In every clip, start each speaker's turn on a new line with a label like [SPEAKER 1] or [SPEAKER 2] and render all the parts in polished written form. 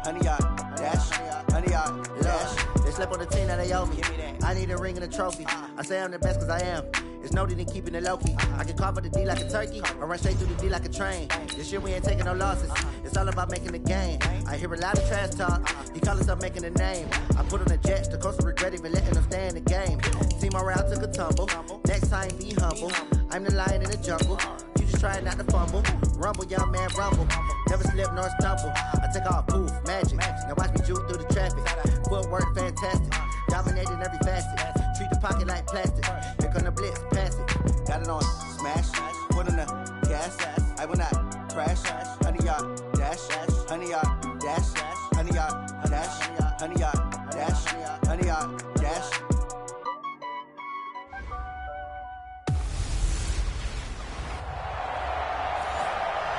[SPEAKER 1] 100-yard dash, 100-yard dash. They slept on the team that they owe me. I need a ring and a trophy. I say I'm the best cause I am. It's no need in keeping it low-key. I can carve up the D like a turkey or run straight through the D like a train. This year we ain't taking no losses. It's all about making the game. I hear a lot of trash talk. He call himself making a name. I put on the Jets. The coach will regret even letting them stay in the game. Team morale took a tumble. Next time be humble. I'm the lion in the jungle. You just trying not to fumble. Rumble, young man, rumble. Never slip nor stumble. I take off, poof, magic. Now watch me juke through the traffic. Footwork fantastic. Dominating every facet. Treat the pocket like plastic. Here come the blitz, pass it. Got it on smash. Put on the gas. I will not crash. 100-yard dash. 100-yard dash. 100-yard dash. 100-yard dash. 100-yard dash.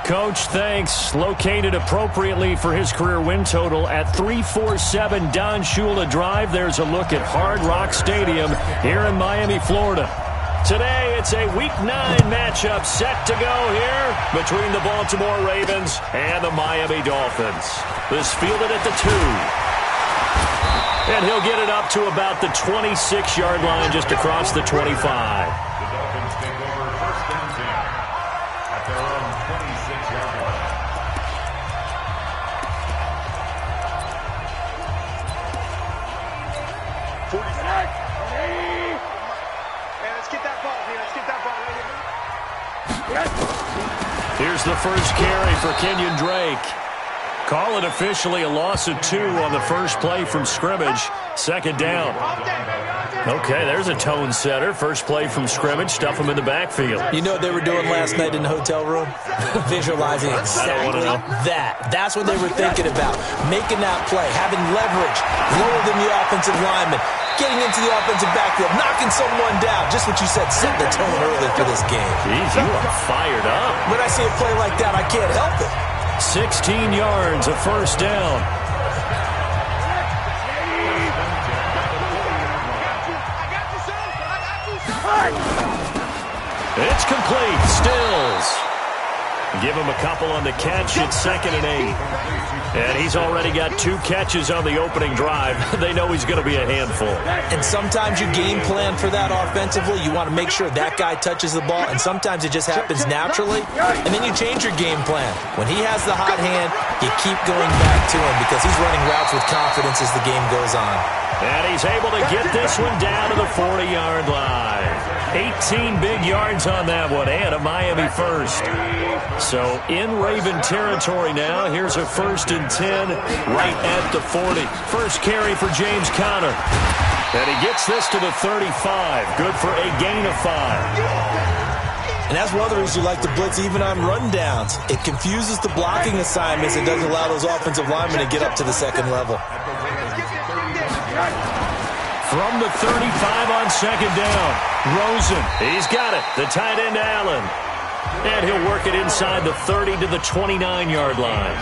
[SPEAKER 2] Coach, thanks. Located appropriately for his career win total at 347 Don Shula Drive. There's a look at Hard Rock Stadium here in Miami, Florida. Today, it's a Week 9 matchup set to go here between the Baltimore Ravens and the Miami Dolphins. This fielded at the 2. And he'll get it up to about the 26-yard line just across the 25. Here's the first carry for Kenyon Drake. Call it officially a loss of 2 on the first play from scrimmage. Second down. Okay, there's a tone setter. First play from scrimmage. Stuff him in the backfield.
[SPEAKER 3] You know what they were doing last night in the hotel room? Visualizing exactly that. That's what they were thinking about. Making that play, having leverage, lower than the offensive lineman, getting into the offensive backfield, knocking someone down. Just what you said, set the tone early for this game.
[SPEAKER 2] Jeez, you are fired up.
[SPEAKER 3] When I see a play like that, I can't help it.
[SPEAKER 2] 16 yards, a first down. It's complete. Stills. Give him a couple on the catch. It's 2nd and 8. And he's already got 2 catches on the opening drive. They know he's going to be a handful.
[SPEAKER 3] And sometimes you game plan for that offensively. You want to make sure that guy touches the ball. And sometimes it just happens naturally. And then you change your game plan. When he has the hot hand, you keep going back to him because he's running routes with confidence as the game goes on.
[SPEAKER 2] And he's able to get this one down to the 40-yard line. 18 big yards on that one, and a Miami first. So in Raven territory now. Here's a 1st and 10 right at the 40. First carry for James Conner. And he gets this to the 35. Good for a gain of 5.
[SPEAKER 3] And that's one of the reasons you like to blitz even on rundowns. It confuses the blocking assignments and doesn't allow those offensive linemen to get up to the second level.
[SPEAKER 2] From the 35 on second down, Rosen. He's got it. The tight end, Allen. And he'll work it inside the 30 to the 29-yard line.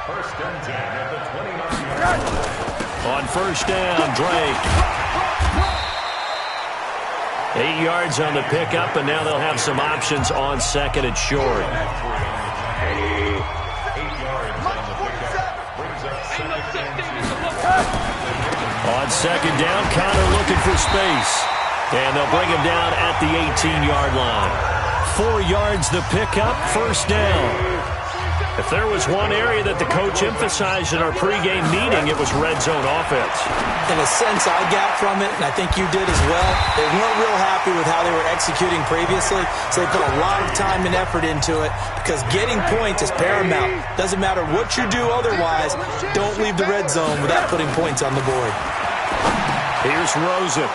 [SPEAKER 4] First and 10 at the 29-yard line.
[SPEAKER 2] On first down, Drake. 8 yards on the pickup, and now they'll have some options on 2nd and short.
[SPEAKER 4] 8 yards on the pickup. Brings up 2nd and 2.
[SPEAKER 2] On second down, Conner looking for space. And they'll bring him down at the 18-yard line. 4 yards the pickup, first down. If there was one area that the coach emphasized in our pregame meeting, it was red zone offense.
[SPEAKER 3] In a sense, I got from it, and I think you did as well. They weren't real happy with how they were executing previously, so they put a lot of time and effort into it because getting points is paramount. Doesn't matter what you do otherwise, don't leave the red zone without putting points on the board.
[SPEAKER 2] Here's Rosen.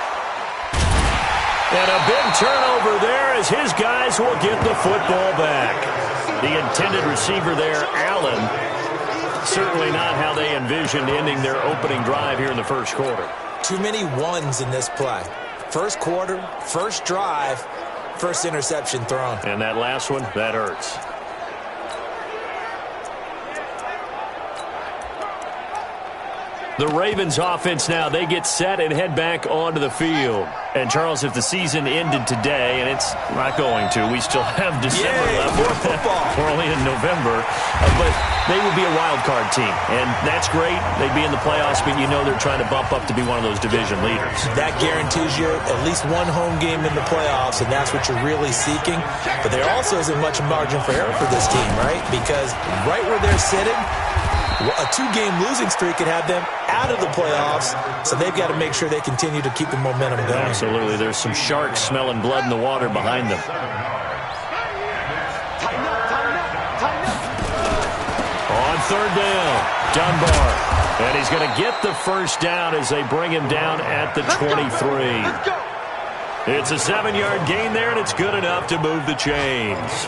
[SPEAKER 2] And a big turnover there as his guys will get the football back. The intended receiver there, Allen. Certainly not how they envisioned ending their opening drive here in the first quarter.
[SPEAKER 3] Too many ones in this play. First quarter, first drive, first interception thrown.
[SPEAKER 2] And that last one, that hurts. The Ravens offense now, they get set and head back onto the field. And, Charles, if the season ended today, and it's not going to, we still have December left.
[SPEAKER 3] More football.
[SPEAKER 2] early in November, but they would be a wild card team, and that's great. They'd be in the playoffs, but you know they're trying to bump up to be one of those division leaders.
[SPEAKER 3] That guarantees you at least one home game in the playoffs, and that's what you're really seeking. But there also isn't much margin for error for this team, right? Because right where they're sitting, a 2-game losing streak could have them out of the playoffs, so they've got to make sure they continue to keep the momentum going.
[SPEAKER 2] Absolutely. There's some sharks smelling blood in the water behind them. On third down, Dunbar. And he's going to get the first down as they bring him down at the 23. It's a 7-yard gain there, and it's good enough to move the chains.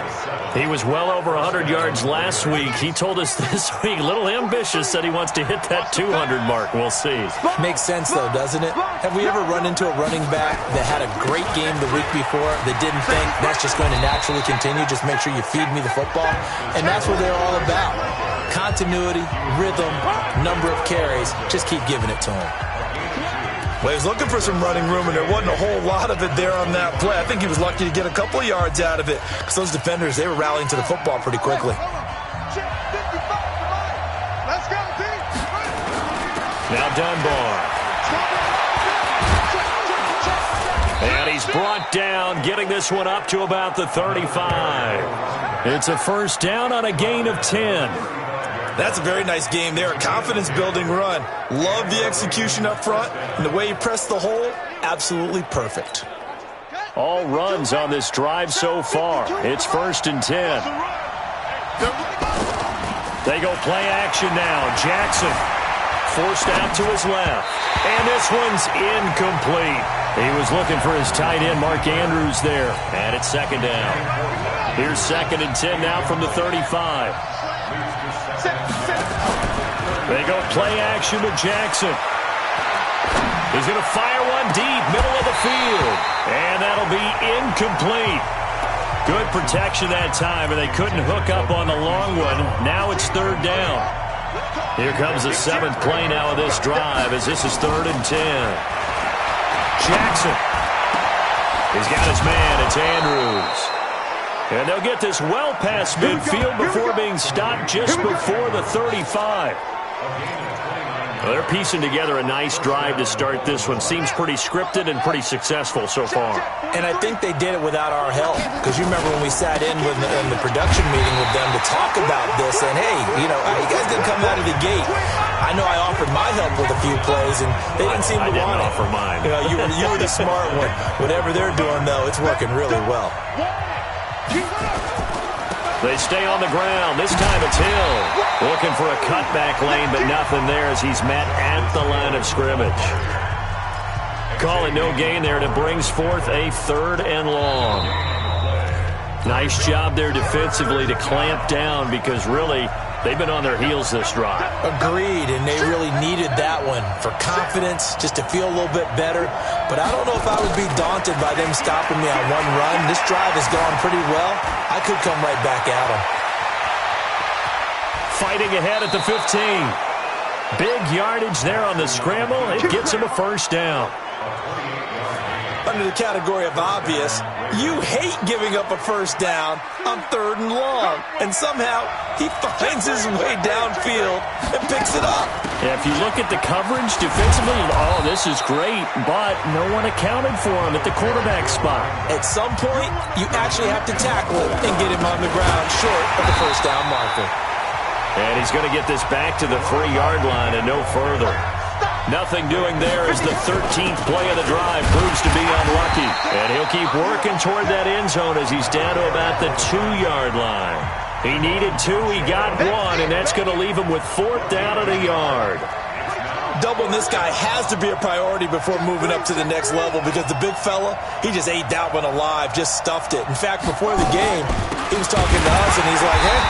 [SPEAKER 2] He was well over 100 yards last week. He told us this week, a little ambitious, that he wants to hit that 200 mark. We'll see.
[SPEAKER 3] Makes sense, though, doesn't it? Have we ever run into a running back that had a great game the week before that didn't think that's just going to naturally continue? Just make sure you feed me the football. And that's what they're all about. Continuity, rhythm, number of carries. Just keep giving it to him.
[SPEAKER 5] Well, he was looking for some running room, and there wasn't a whole lot of it there on that play. I think he was lucky to get a couple of yards out of it because those defenders, they were rallying to the football pretty quickly.
[SPEAKER 2] Now Dunbar. And he's brought down, getting this one up to about the 35. It's a first down on a gain of 10.
[SPEAKER 5] That's a very nice game there. A confidence-building run. Love the execution up front, and the way he pressed the hole, absolutely perfect.
[SPEAKER 2] All runs on this drive so far. It's 1st and 10. They go play action now. Jackson forced out to his left. And this one's incomplete. He was looking for his tight end, Mark Andrews, there. And it's 2nd down. Here's 2nd and 10 now from the 35. They go play action with Jackson. He's going to fire one deep, middle of the field. And that'll be incomplete. Good protection that time, and they couldn't hook up on the long one. Now it's 3rd down. Here comes the 7th play now of this drive as this is 3rd and 10. Jackson. He's got his man. It's Andrews. And they'll get this well past midfield before being stopped just before the 35. Well, they're piecing together a nice drive to start this one. Seems pretty scripted and pretty successful so far.
[SPEAKER 3] And I think they did it without our help. Because you remember when we sat in the production meeting with them to talk about this, and hey, you know, how you guys didn't come out of the gate. I know I offered my help with a few plays, and they didn't seem to want it.
[SPEAKER 2] I didn't offer mine.
[SPEAKER 3] You know, you were the smart one. Whatever they're doing, though, it's working really well.
[SPEAKER 2] They stay on the ground. This time it's Hill. Looking for a cutback lane, but nothing there as he's met at the line of scrimmage. Calling no gain there, and it brings forth a 3rd and long. Nice job there defensively to clamp down because really they've been on their heels this drive.
[SPEAKER 3] Agreed, and they really needed that one for confidence, just to feel a little bit better. But I don't know if I would be daunted by them stopping me on one run. This drive has gone pretty well. I could come right back at them.
[SPEAKER 2] Fighting ahead at the 15. Big yardage there on the scramble. It gets him a first down.
[SPEAKER 5] Under the category of obvious, you hate giving up a first down on 3rd and long. And somehow, he finds his way downfield and picks it up.
[SPEAKER 2] Yeah, if you look at the coverage defensively, oh, this is great, but no one accounted for him at the quarterback spot.
[SPEAKER 3] At some point, you actually have to tackle it and get him on the ground short of the first down marker.
[SPEAKER 2] And he's going to get this back to the 3-yard line and no further. Nothing doing there as the 13th play of the drive proves to be unlucky. And he'll keep working toward that end zone as he's down to about the 2-yard line. He needed 2, he got 1, and that's going to leave him with 4th down at a yard.
[SPEAKER 5] Doubling this guy has to be a priority before moving up to the next level because the big fella, he just ate that one alive, just stuffed it. In fact, before the game, he was talking to us, and he's like, hey,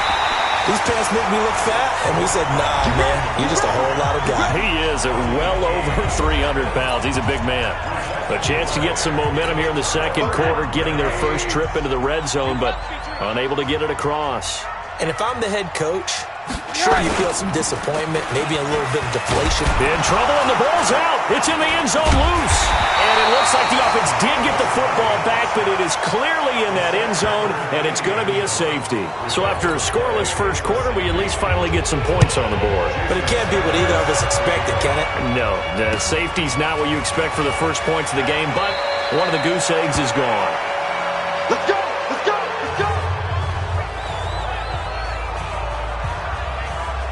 [SPEAKER 5] these pants make me look fat. And we said, nah, man, you're just a whole lot of guy.
[SPEAKER 2] He is at well over 300 pounds. He's a big man. A chance to get some momentum here in the second quarter, getting their first trip into the red zone, but unable to get it across.
[SPEAKER 3] And if I'm the head coach, sure, you feel some disappointment, maybe a little bit of deflation.
[SPEAKER 2] In trouble, and the ball's out. It's in the end zone loose. And it looks like the offense did get the football back, but it is clearly in that end zone, and it's going to be a safety. So after a scoreless first quarter, we at least finally get some points on the board.
[SPEAKER 3] But it can't be what either of us expected, can it?
[SPEAKER 2] No, the safety's not what you expect for the first points of the game, but one of the goose eggs is gone.
[SPEAKER 4] Let's go! Let's go! Let's go!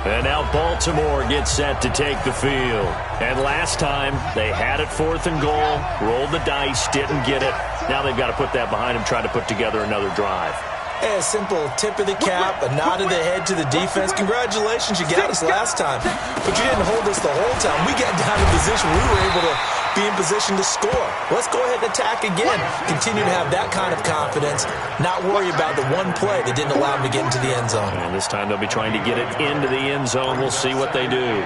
[SPEAKER 2] And now Baltimore gets set to take the field. And last time, they had it 4th and goal, rolled the dice, didn't get it. Now they've got to put that behind them, try to put together another drive.
[SPEAKER 3] Hey, a simple tip of the cap, a nod of the head to the defense. Congratulations, you got us last time. But you didn't hold us the whole time. We got down in position. We were able to be in position to score. Let's go ahead and attack again. Continue to have that kind of confidence, not worry about the one play that didn't allow them to get into the end zone.
[SPEAKER 2] And this time they'll be trying to get it into the end zone. We'll see what they do.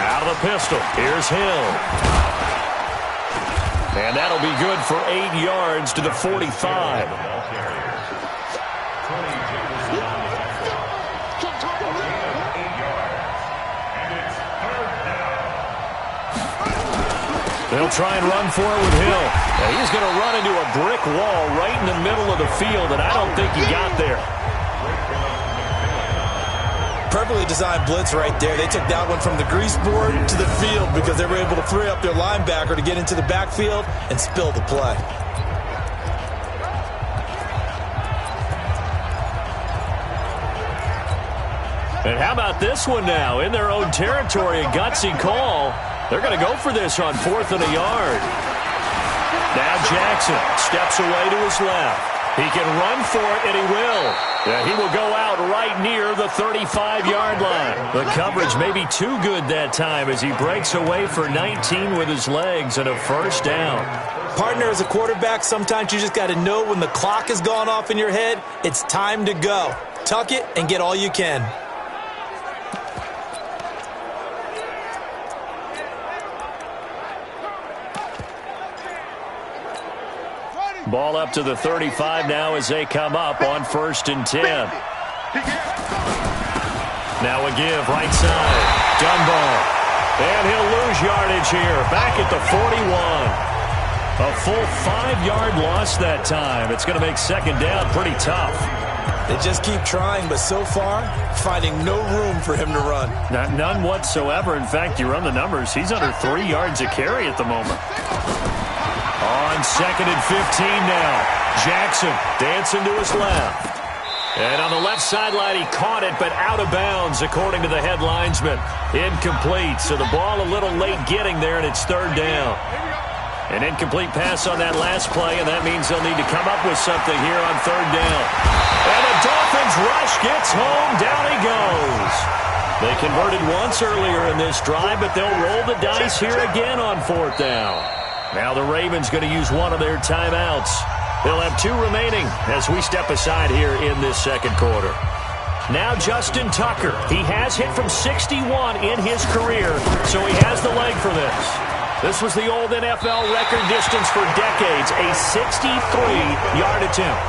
[SPEAKER 2] Out of the pistol. Here's Hill. And that'll be good for 8 yards to the 45. They'll try and run for it with Hill. And he's going to run into a brick wall right in the middle of the field, and I don't think he got there.
[SPEAKER 3] Perfectly designed blitz right there. They took that one from the grease board to the field because they were able to free up their linebacker to get into the backfield and spill the play.
[SPEAKER 2] And how about this one now? In their own territory, a gutsy call. They're going to go for this on 4th and a yard. Now Jackson steps away to his left. He can run for it, and he will. Yeah, he will go out right near the 35-yard line. The coverage may be too good that time as he breaks away for 19 with his legs and a first down.
[SPEAKER 3] Partner, as a quarterback, sometimes you just got to know when the clock has gone off in your head, it's time to go. Tuck it and get all you can.
[SPEAKER 2] Ball up to the 35 now as they come up on 1st and 10. Now a give right side. Dunbar. And he'll lose yardage here. Back at the 41. A full 5-yard loss that time. It's going to make 2nd down pretty tough.
[SPEAKER 3] They just keep trying, but so far, finding no room for him to run.
[SPEAKER 2] None whatsoever. In fact, you run the numbers. He's under 3 yards a carry at the moment. On 2nd and 15 now. Jackson dancing to his left. And on the left sideline, he caught it, but out of bounds, according to the head linesman. Incomplete, so the ball a little late getting there, and it's 3rd down. An incomplete pass on that last play, and that means they'll need to come up with something here on 3rd down. And the Dolphins rush gets home. Down he goes. They converted once earlier in this drive, but they'll roll the dice here again on 4th down. Now the Ravens going to use one of their timeouts. They'll have 2 remaining as we step aside here in this 2nd quarter. Now Justin Tucker. He has hit from 61 in his career, so he has the leg for this. This was the old NFL record distance for decades, a 63-yard attempt.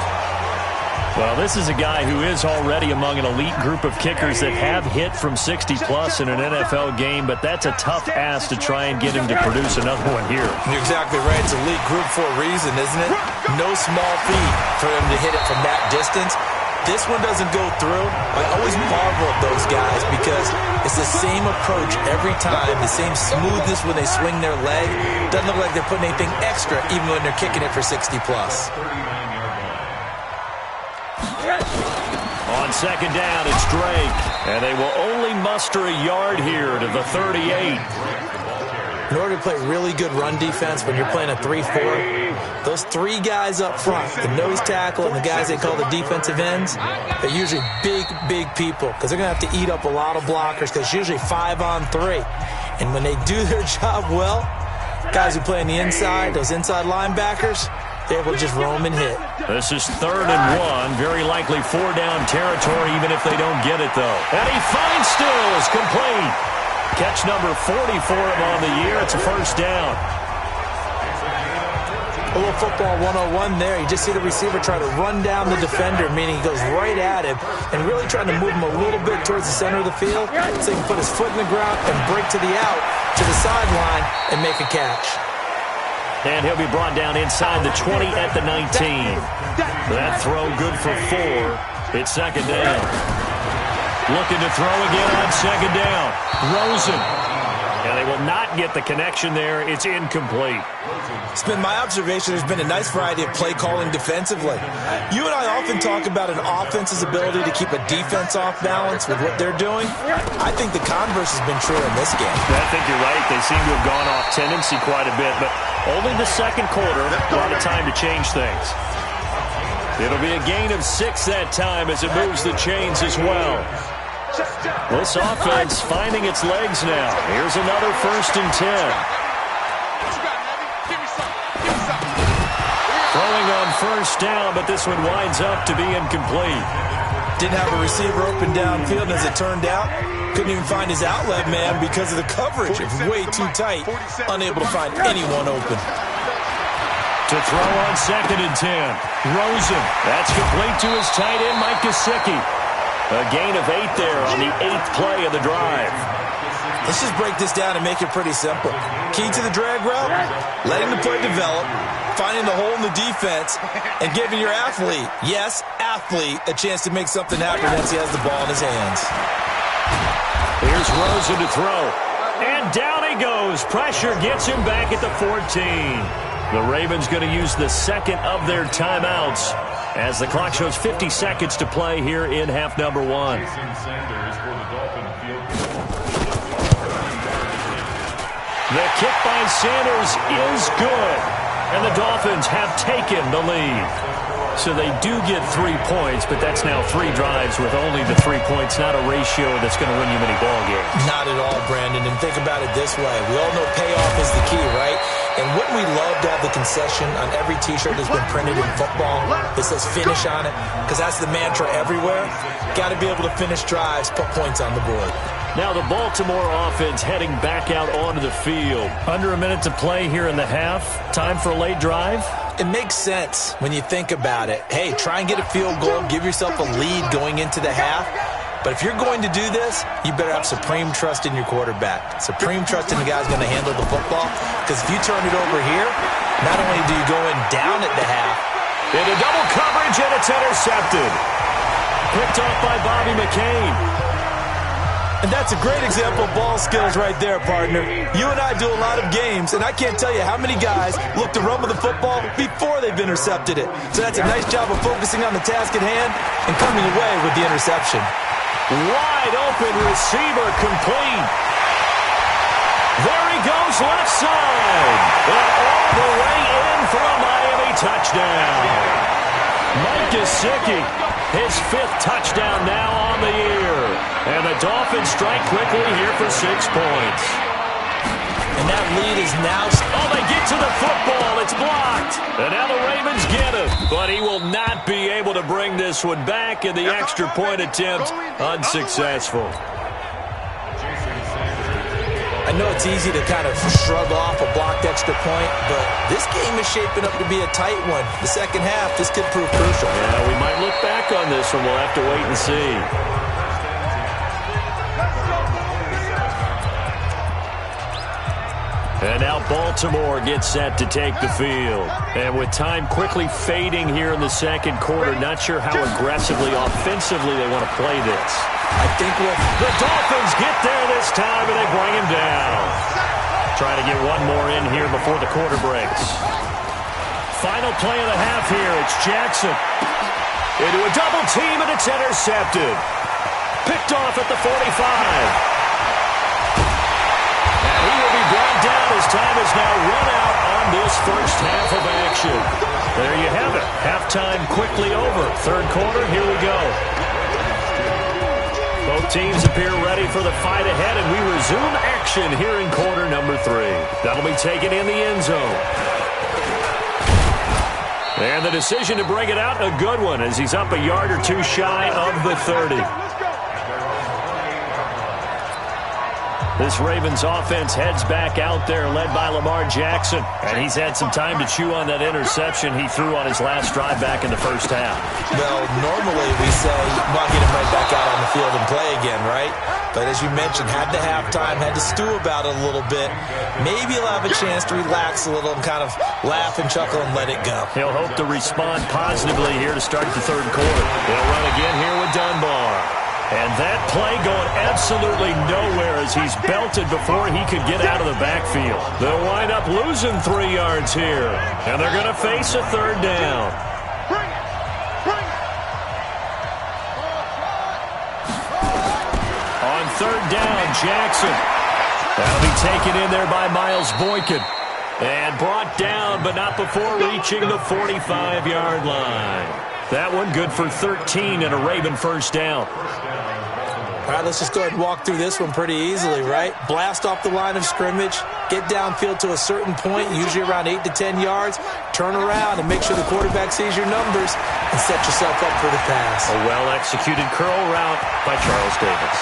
[SPEAKER 2] Well, this is a guy who is already among an elite group of kickers that have hit from 60-plus in an NFL game, but that's a tough ask to try and get him to produce another one here.
[SPEAKER 3] You're exactly right. It's elite group for a reason, isn't it? No small feat for him to hit it from that distance. This one doesn't go through. I always marvel at those guys because it's the same approach every time, the same smoothness when they swing their leg. Doesn't look like they're putting anything extra even when they're kicking it for 60-plus.
[SPEAKER 2] On 2nd down, it's Drake. And they will only muster a yard here to the 38.
[SPEAKER 3] In order to play really good run defense when you're playing a 3-4, those 3 guys up front, the nose tackle and the guys they call the defensive ends, they're usually big people because they're going to have to eat up a lot of blockers because it's usually 5-on-3. And when they do their job well, guys who play on the inside, those inside linebackers, they're able to just roam and hit.
[SPEAKER 2] This is 3rd and 1. Very likely 4-down territory even if they don't get it, though. And he finds Stills. Complete. Catch number 40 for him on the year. It's a first down.
[SPEAKER 3] A little football 101 there. You just see the receiver try to run down the defender, meaning he goes right at him and really trying to move him a little bit towards the center of the field so he can put his foot in the ground and break to the out, to the sideline, and make a catch.
[SPEAKER 2] And he'll be brought down inside the 20 at the 19. That throw good for 4. It's second down. Looking to throw again on second down. Rosen. And they will not get the connection there. It's incomplete.
[SPEAKER 5] It's been my observation there's been a nice variety of play calling defensively. You and I often talk about an offense's ability to keep a defense off balance with what they're doing. I think the converse has been true in this game.
[SPEAKER 2] I think you're right. They seem to have gone off tendency quite a bit, but only the second quarter, a lot of time to change things. It'll be a gain of 6 that time as it moves the chains as well. This offense finding its legs now. Here's another 1st and 10. Throwing on 1st down, but this one winds up to be incomplete.
[SPEAKER 5] Didn't have a receiver open downfield, and as it turned out, couldn't even find his outlet man because of the coverage. It was way too tight, unable to find anyone open.
[SPEAKER 2] To throw on 2nd and 10. Rosen. That's complete to his tight end, Mike Gesicki. A gain of 8 there on the 8th play of the drive.
[SPEAKER 5] Let's just break this down and make it pretty simple. Key to the drag route, letting the play develop, finding the hole in the defense, and giving your athlete, yes, athlete, a chance to make something happen once he has the ball in his hands.
[SPEAKER 2] Here's Rosen to throw. And down he goes. Pressure gets him back at the 14. The Ravens going to use the second of their timeouts as the clock shows 50 seconds to play here in half number 1. The kick by Sanders is good, and the Dolphins have taken the lead. So they do get 3 points, but that's now 3 drives with only the 3 points, not a ratio that's going to win you many ball games.
[SPEAKER 5] Not at all, Brandon, and think about it this way. We all know payoff is the key, right? And wouldn't we love to have the concession on every T-shirt that's been printed in football that says finish on it? Because that's the mantra everywhere. Got to be able to finish drives, put points on the board.
[SPEAKER 2] Now the Baltimore offense heading back out onto the field. Under a minute to play here in the half. Time for a late drive.
[SPEAKER 5] It makes sense when you think about it. Hey, try and get a field goal, give yourself a lead going into the half. But if you're going to do this, you better have supreme trust in your quarterback. Supreme trust in the guy who's going to handle the football. Because if you turn it over here, not only do you go in down at the half.
[SPEAKER 2] Into double coverage, and it's intercepted. Picked off by Bobby McCain.
[SPEAKER 5] And that's a great example of ball skills right there, partner. You and I do a lot of games, and I can't tell you how many guys look to run with the football before they've intercepted it. So that's a nice job of focusing on the task at hand and coming away with the interception.
[SPEAKER 2] Wide open receiver complete. There he goes left side. And all the way in for a Miami touchdown. Mike Gesicki, his 5th touchdown now on the year. And the Dolphins strike quickly here for 6 points.
[SPEAKER 5] And that lead is now...
[SPEAKER 2] Oh, they get to the football. It's blocked. And now the Ravens get it. But he will not be able to bring this one back, and the extra point attempt unsuccessful.
[SPEAKER 5] I know it's easy to kind of shrug off a blocked extra point, but this game is shaping up to be a tight one. The second half, this could prove crucial.
[SPEAKER 2] Yeah, we might look back on this one. We'll have to wait and see. And now Baltimore gets set to take the field. And with time quickly fading here in the second quarter, not sure how aggressively, offensively they want to play this.
[SPEAKER 5] I think
[SPEAKER 2] the Dolphins get there this time, and they bring him down. Trying to get one more in here before the quarter breaks. Final play of the half here. It's Jackson. Into a double team, and it's intercepted. Picked off at the 45. He will be brought down as time is now run out on this first half of action. There you have it. Halftime quickly over. Third quarter, here we go. Both teams appear ready for the fight ahead, and we resume action here in quarter number 3. That'll be taken in the end zone. And the decision to bring it out, a good one, as he's up a yard or two shy of the 30. This Ravens offense heads back out there, led by Lamar Jackson. And he's had some time to chew on that interception he threw on his last drive back in the first half.
[SPEAKER 5] Well, normally we say, well, get him right back out on the field and play again, right? But as you mentioned, had to have time, had to stew about it a little bit. Maybe he'll have a chance to relax a little and kind of laugh and chuckle and let it go.
[SPEAKER 2] He'll hope to respond positively here to start the third quarter. They'll run again here with Dunbar. And that play going absolutely nowhere as he's belted before he could get out of the backfield. They'll wind up losing 3 yards here. And they're going to face a third down. On third down, Jackson. That'll be taken in there by Miles Boykin. And brought down, but not before reaching the 45-yard line. That one good for 13 and a Raven first down.
[SPEAKER 3] All right, let's just go ahead and walk through this one pretty easily, right? Blast off the line of scrimmage, get downfield to a certain point, usually around 8 to 10 yards, turn around and make sure the quarterback sees your numbers and set yourself up for the pass.
[SPEAKER 2] A well-executed curl route by Charles Davis.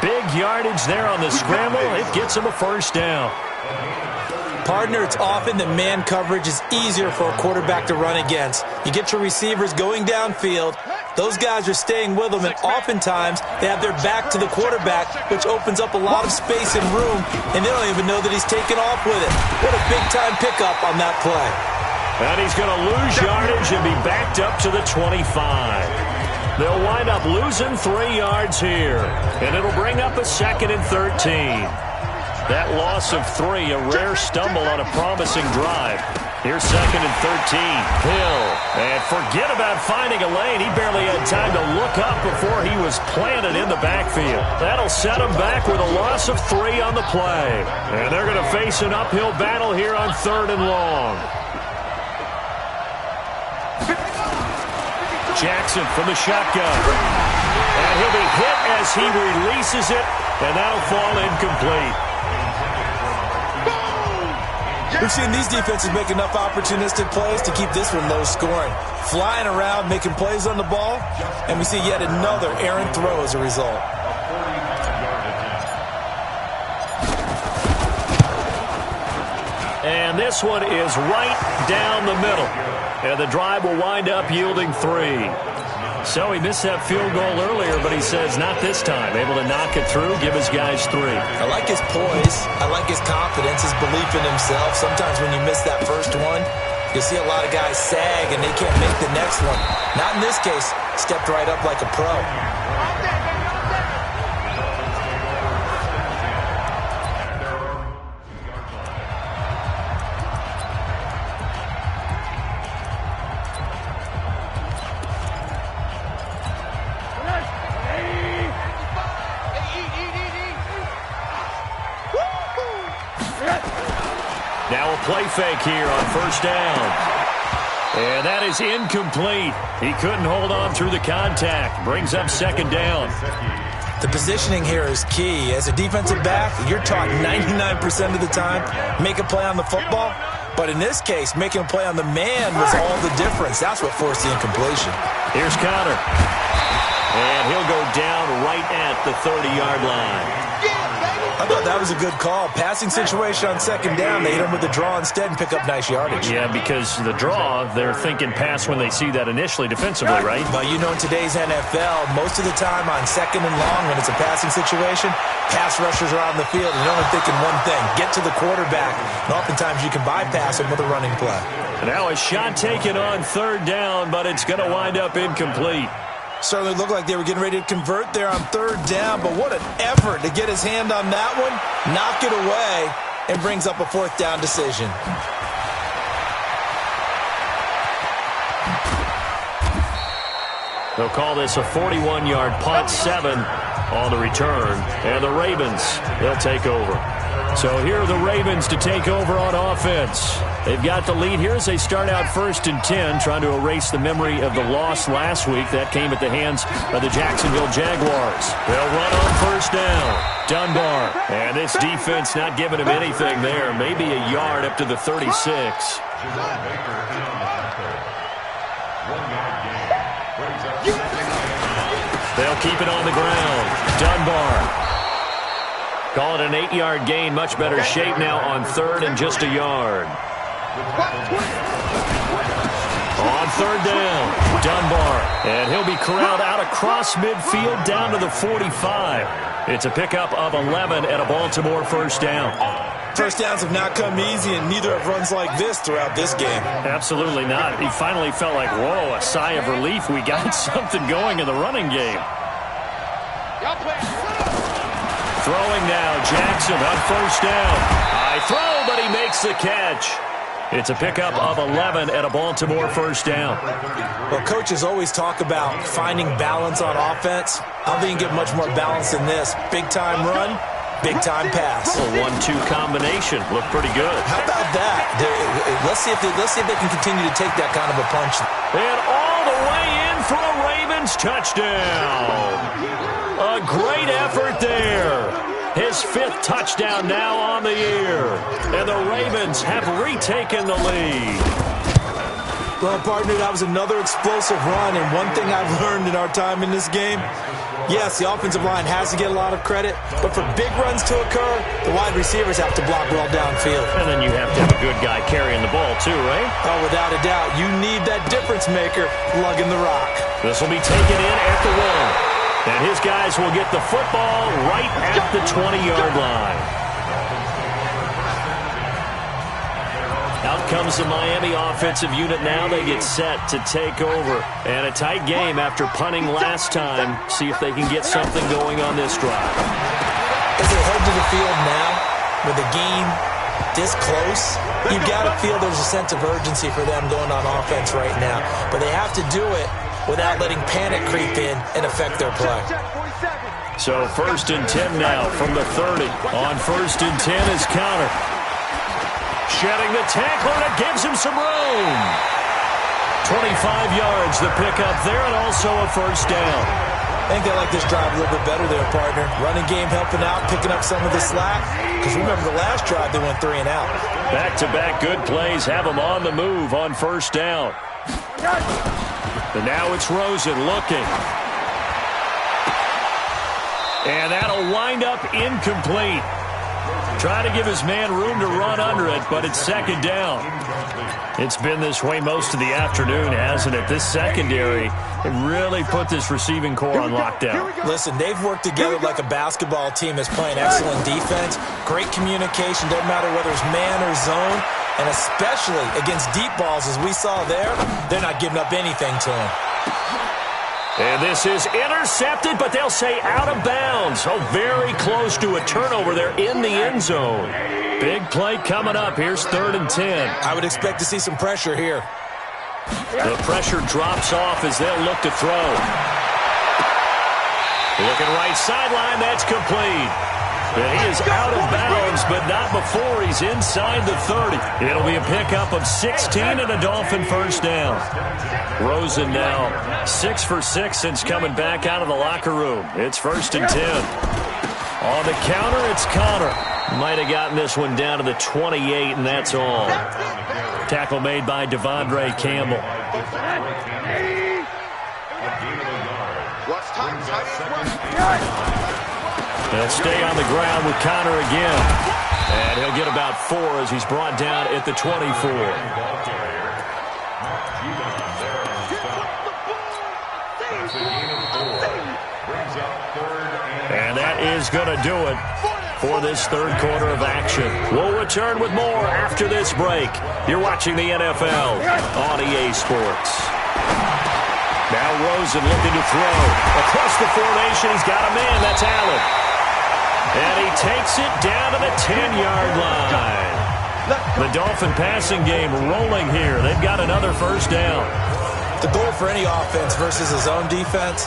[SPEAKER 2] Big yardage there on the scramble. It gets him a first down.
[SPEAKER 3] Partner, it's often that man coverage is easier for a quarterback to run against. You get your receivers going downfield. Those guys are staying with them, and oftentimes they have their back to the quarterback, which opens up a lot of space and room, and they don't even know that he's taken off with it. What a big-time pickup on that play.
[SPEAKER 2] And he's going to lose yardage and be backed up to the 25. They'll wind up losing 3 yards here, and it'll bring up a 2nd and 13. That loss of 3, a rare stumble on a promising drive. Here's 2nd and 13. Hill. And forget about finding a lane. He barely had time to look up before he was planted in the backfield. That'll set him back with a loss of 3 on the play. And they're going to face an uphill battle here on 3rd and long. Jackson from the shotgun. And he'll be hit as he releases it, and that'll fall incomplete.
[SPEAKER 5] We've seen these defenses make enough opportunistic plays to keep this one low scoring. Flying around, making plays on the ball, and we see yet another errant throw as a result.
[SPEAKER 2] And this one is right down the middle. And the drive will wind up yielding 3. So he missed that field goal earlier, but he says not this time. Able to knock it through, give his guys 3.
[SPEAKER 5] I like his poise. I like his confidence, his belief in himself. Sometimes when you miss that first one, you see a lot of guys sag and they can't make the next one. Not in this case. Stepped right up like a pro.
[SPEAKER 2] Now a play fake here on first down. And that is incomplete. He couldn't hold on through the contact. Brings up 2nd down.
[SPEAKER 5] The positioning here is key. As a defensive back, you're taught 99% of the time, make a play on the football. But in this case, making a play on the man was all the difference. That's what forced the incompletion.
[SPEAKER 2] Here's Connor. And he'll go down right at the 30-yard line.
[SPEAKER 5] I thought that was a good call. Passing situation on 2nd down. They hit him with the draw instead and pick up nice yardage.
[SPEAKER 2] Yeah, because the draw, they're thinking pass when they see that initially defensively, right?
[SPEAKER 5] But you know in today's NFL, most of the time on 2nd and long when it's a passing situation, pass rushers are on the field and they're only thinking one thing, get to the quarterback. And oftentimes you can bypass him with a running play.
[SPEAKER 2] Now a shot taken on 3rd down, but it's going to wind up incomplete.
[SPEAKER 5] Certainly looked like they were getting ready to convert there on 3rd down, but what an effort to get his hand on that one, knock it away, and brings up a 4th down decision.
[SPEAKER 2] They'll call this a 41-yard punt, 7 on the return, and the Ravens, they'll take over. So here are the Ravens to take over on offense. They've got the lead here as they start out 1st and 10, trying to erase the memory of the loss last week. That came at the hands of the Jacksonville Jaguars. They'll run on 1st down. Dunbar. And this defense not giving him anything there. Maybe a yard up to the 36. They'll keep it on the ground. Dunbar. Call it an 8-yard gain. Much better shape now on third and just a yard. On third down, Dunbar. And he'll be corralled out across midfield down to the 45. It's a pickup of 11 and a Baltimore first down.
[SPEAKER 5] First downs have not come easy, and neither have runs like this throughout this game.
[SPEAKER 2] Absolutely not. He finally felt like, whoa, a sigh of relief. We got something going in the running game. Throwing now, Jackson on first down. High throw, but he makes the catch. It's a pickup of 11 and a Baltimore first down.
[SPEAKER 3] Well, coaches always talk about finding balance on offense. I don't think you can get much more balance than this. Big-time run, big-time pass.
[SPEAKER 2] A 1-2 combination. Looked pretty good.
[SPEAKER 3] How about that? Let's see if they can continue to take that kind of a punch.
[SPEAKER 2] And all the way in for a Ravens touchdown. A great effort there. His 5th touchdown now on the year. And the Ravens have retaken the lead.
[SPEAKER 3] Well, partner, that was another explosive run. And one thing I've learned in our time in this game, yes, the offensive line has to get a lot of credit. But for big runs to occur, the wide receivers have to block well downfield.
[SPEAKER 2] And then you have to have a good guy carrying the ball too, right?
[SPEAKER 3] Oh, without a doubt. You need that difference maker lugging the rock.
[SPEAKER 2] This will be taken in at the 1. And his guys will get the football right at the 20-yard line. Out comes the Miami offensive unit now. They get set to take over. And a tight game after punting last time. See if they can get something going on this drive.
[SPEAKER 3] As they head to the field now, with the game this close, you've got to feel there's a sense of urgency for them going on offense right now. But they have to do it without letting panic creep in and affect their play.
[SPEAKER 2] So 1st and 10 now from the 30. On 1st and 10 is Connor. Shedding the tackler, and it gives him some room. 25 yards, the pickup there, and also a first down.
[SPEAKER 3] I think they like this drive a little bit better there, partner. Running game helping out, picking up some of the slack. Because remember, the last drive, they went 3 and out.
[SPEAKER 2] Back-to-back good plays have them on the move on first down. And now it's Rosen looking. And that'll wind up incomplete. Trying to give his man room to run under it, but it's second down. It's been this way most of the afternoon, hasn't it? This secondary really put this receiving core on lockdown.
[SPEAKER 3] Listen, they've worked together like a basketball team that's playing excellent defense. Great communication, doesn't matter whether it's man or zone. And especially against deep balls, as we saw there, they're not giving up anything to him.
[SPEAKER 2] And this is intercepted, but they'll say out of bounds. Oh, very close to a turnover there in the end zone. Big play coming up. Here's 3rd and 10.
[SPEAKER 3] I would expect to see some pressure here.
[SPEAKER 2] The pressure drops off as they'll look to throw. Looking right sideline, that's complete. And he is out of bounds, but not before he's inside the 30. It'll be a pickup of 16 and a Dolphin first down. Rosen now 6 for 6 since coming back out of the locker room. It's 1st and 10. On the counter, it's Connor. Might have gotten this one down to the 28, and that's all. Tackle made by Devondre Campbell. They'll stay on the ground with Connor again. And he'll get about 4 as he's brought down at the 24. And that is going to do it for this 3rd quarter of action. We'll return with more after this break. You're watching the NFL on EA Sports. Now Rosen looking to throw. Across the formation, he's got a man. That's Allen. And he takes it down to the 10-yard line. The Dolphin passing game rolling here. They've got another first down.
[SPEAKER 3] The goal for any offense versus his own defense,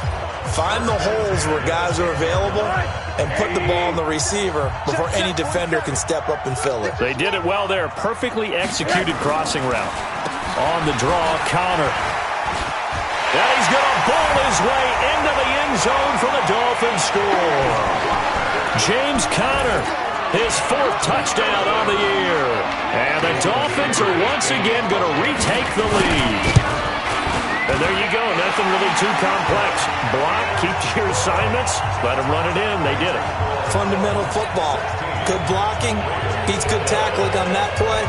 [SPEAKER 3] find the holes where guys are available and put the ball on the receiver before any defender can step up and fill it.
[SPEAKER 2] They did it well there. Perfectly executed crossing route. On the draw, Connor. And he's going to ball his way into the end zone for the Dolphins score. James Conner, his 4th touchdown on the year. And the Dolphins are once again going to retake the lead. And there you go. Nothing really too complex. Block, keep to your assignments, let them run it in. They did it.
[SPEAKER 3] Fundamental football. Good blocking, beats good tackling on that play.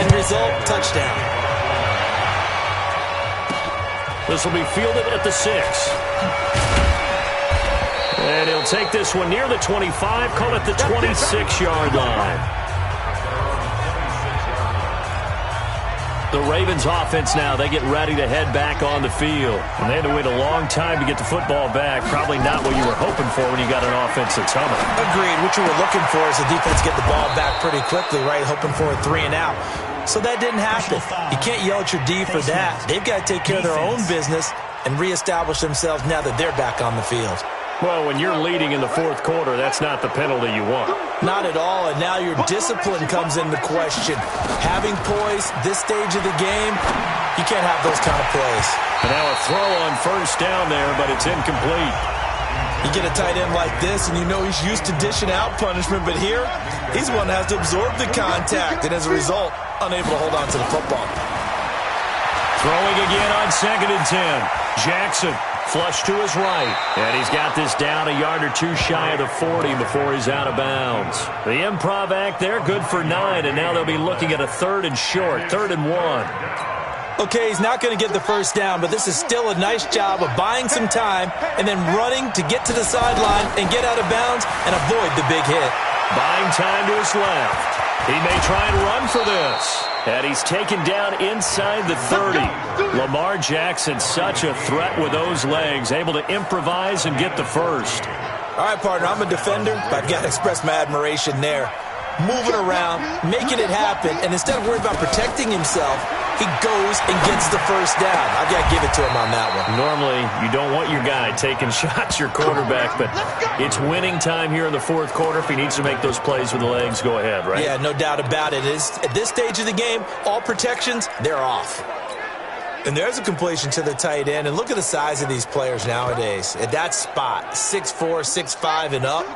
[SPEAKER 3] End result, touchdown.
[SPEAKER 2] This will be fielded at the 6. And he'll take this one near the 25, call it the 26-yard line. The Ravens offense now, they get ready to head back on the field. And they had to wait a long time to get the football back. Probably not what you were hoping for when you got an offense that's humming.
[SPEAKER 3] Agreed. What you were looking for is the defense get the ball back pretty quickly, right? Hoping for a 3 and out. So that didn't happen. You can't yell at your D for that. They've got to take care of their own business and reestablish themselves now that they're back on the field.
[SPEAKER 2] Well, when you're leading in the fourth quarter, that's not the penalty you want.
[SPEAKER 3] Not at all, and now your discipline comes into question. Having poise this stage of the game, you can't have those kind of plays.
[SPEAKER 2] And now a throw on first down there, but it's incomplete.
[SPEAKER 3] You get a tight end like this, and you know he's used to dishing out punishment, but here, he's the one that has to absorb the contact, and as a result, unable to hold on to the football.
[SPEAKER 2] Throwing again on 2nd and 10. Jackson. Flush to his right, and he's got this down a yard or two shy of the 40 before he's out of bounds. The improv act there, good for 9, and now they'll be looking at a 3rd and short, 3rd and 1.
[SPEAKER 3] Okay, he's not going to get the first down, but this is still a nice job of buying some time and then running to get to the sideline and get out of bounds and avoid the big hit.
[SPEAKER 2] Buying time to his left. He may try and run for this. And he's taken down inside the 30. Lamar Jackson, such a threat with those legs, able to improvise and get the first.
[SPEAKER 3] All right, partner, I'm a defender, but I've got to express my admiration there. Moving around, making it happen, and instead of worrying about protecting himself, he goes and gets the first down. I've got to give it to him on that one.
[SPEAKER 2] Normally, you don't want your guy taking shots, your quarterback, but it's winning time here in the fourth quarter. If he needs to make those plays with the legs, go ahead, right?
[SPEAKER 3] Yeah, no doubt about it. At this stage of the game, all protections, they're off. And there's a completion to the tight end. And look at the size of these players nowadays. At that spot, 6'4", 6'5", and up.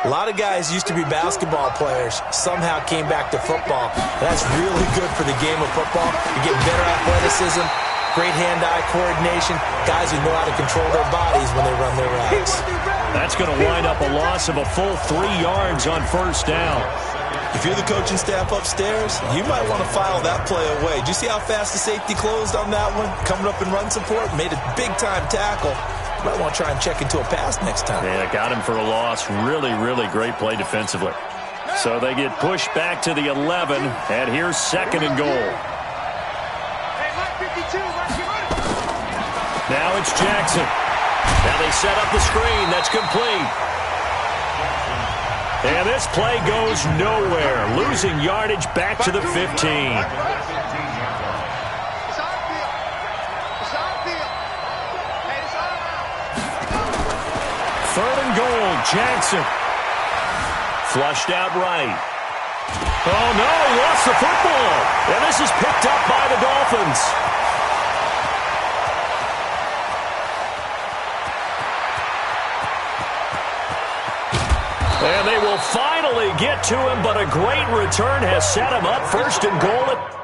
[SPEAKER 3] A lot of guys used to be basketball players. Somehow came back to football. That's really good for the game of football. You get better athleticism, great hand-eye coordination, guys who know how to control their bodies when they run their routes.
[SPEAKER 2] That's going to wind up a loss of a full 3 yards on first down.
[SPEAKER 3] If you're the coaching staff upstairs, you might want to file that play away. Did you see how fast the safety closed on that one? Coming up in run support, made a big-time tackle. You might want to try and check into a pass next time.
[SPEAKER 2] Yeah, got him for a loss. Really, really great play defensively. So they get pushed back to the 11, and here's 2nd and goal. Now it's Jackson. Now they set up the screen. That's complete. And this play goes nowhere. Losing yardage back to the 15. 3rd and goal, Jackson. Flushed out right. Oh, no, he lost the football. And this is picked up by the Dolphins. And they will finally get to him, but a great return has set him up 1st and goal at